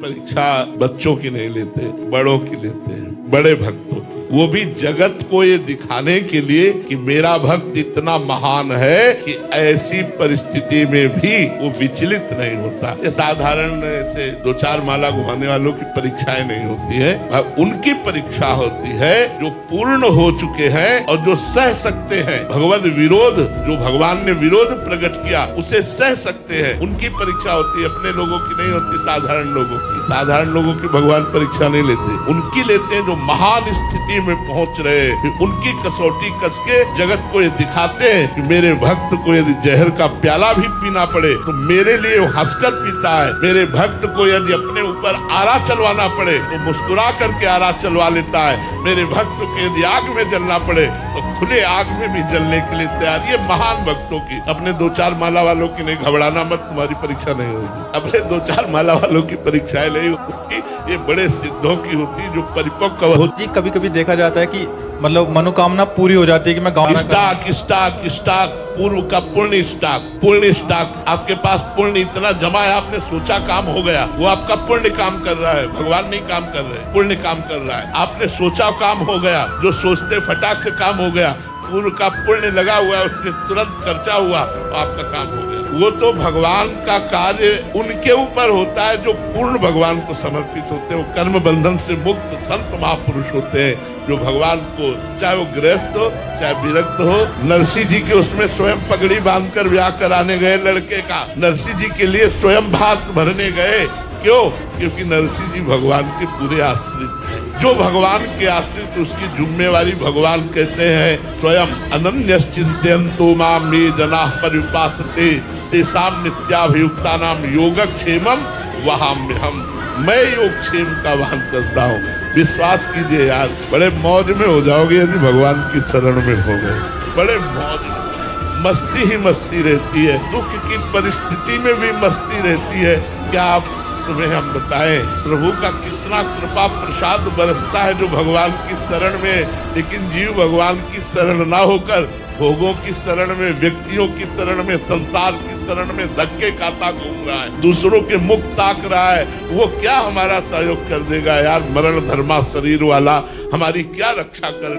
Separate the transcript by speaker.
Speaker 1: परीक्षा बच्चों की नहीं लेते, बड़ों की लेते हैं, बड़े भक्तों की। वो भी जगत को ये दिखाने के लिए कि मेरा भक्त इतना महान है कि ऐसी परिस्थिति में भी वो विचलित नहीं होता। ये साधारण से 2-4 माला घुमाने वालों की परीक्षाएं नहीं होती है, उनकी परीक्षा होती है जो पूर्ण हो चुके हैं और जो सह सकते हैं। भगवद विरोध, जो भगवान ने विरोध प्रकट किया उसे सह सकते हैं, उनकी परीक्षा होती है। अपने लोगों की नहीं होती, साधारण लोगों की। साधारण लोगों की भगवान परीक्षा नहीं लेते, उनकी लेते हैं जो महान स्थिति में पहुंच रहे, उनकी कसौटी कस के जगत को ये दिखाते हैं कि मेरे भक्त को यदि जहर का प्याला भी पीना पड़े तो मेरे लिए वो हंसकर पीता है। मेरे भक्त को यदि अपने ऊपर आरा चलवाना पड़े तो मुस्कुरा करके आरा चलवा लेता है। मेरे भक्त को यदि आग में जलना पड़े तो खुले आग में भी जलने के लिए तैयार। ये महान भक्तों की। अपने 2-4 माला वालों की नहीं, घबराना मत, तुम्हारी परीक्षा नहीं होगी। अपने 2-4 माला वालों की परीक्षाएं नहीं होती, ये बड़े सिद्धों की होती जो परिपक्व होती।
Speaker 2: कभी कभी देखा जाता है कि मतलब मनोकामना पूरी हो जाती है कि मैं गाना
Speaker 1: स्टाक पूर्व का पुण्य स्टाक आपके पास पुण्य इतना जमा है, आपने सोचा काम हो गया, वो आपका पुण्य काम कर रहा है, भगवान नहीं काम कर रहे, पुण्य काम कर रहा है। आपने सोचा काम हो गया, जो सोचते फटाक से काम हो गया, पूर्व का पुण्य लगा हुआ है, उसके तुरंत खर्चा हुआ तो आपका काम हो गया। वो तो भगवान का कार्य उनके ऊपर होता है जो पूर्ण भगवान को समर्पित होते हैं। वो कर्म बंधन से मुक्त संत महापुरुष होते हैं जो भगवान को, चाहे वो गृहस्थ हो चाहे विरक्त हो। नरसिंह जी के उसमें स्वयं पगड़ी बांधकर ब्याह कराने गए लड़के का, नरसिंह जी के लिए स्वयं भात भरने गए। क्यों? क्योंकि नरसिंह जी भगवान के पूरे आश्रित थे। जो भगवान के आश्रित, उसकी जिम्मेवारी भगवान कहते हैं स्वयं अनन्यश्चिन्तयन्तो मां ये जनाः पर्युपासते तेषां नित्याभियुक्तानां योगक्षेमं वहाम्यहम्। मैं योगक्षेम का वाहन करता हूँ। विश्वास कीजिए यार, बड़े मौज में हो जाओगे यदि भगवान की शरण में हो गए। बड़े मौज में, मस्ती ही मस्ती रहती है। दुख की परिस्थिति में भी मस्ती रहती है। क्या आप तुम्हें हम बताएं प्रभु का कितना कृपा प्रसाद बरसता है जो भगवान की शरण में, लेकिन जीव भगवान की शरण ना होकर भोगों की शरण में, व्यक्तियों की शरण में, संसार की शरण में धक्के खाता घूम रहा है, दूसरों के मुख ताक रहा है। वो क्या हमारा सहयोग कर देगा यार? मरण धर्मा शरीर वाला हमारी क्या रक्षा कर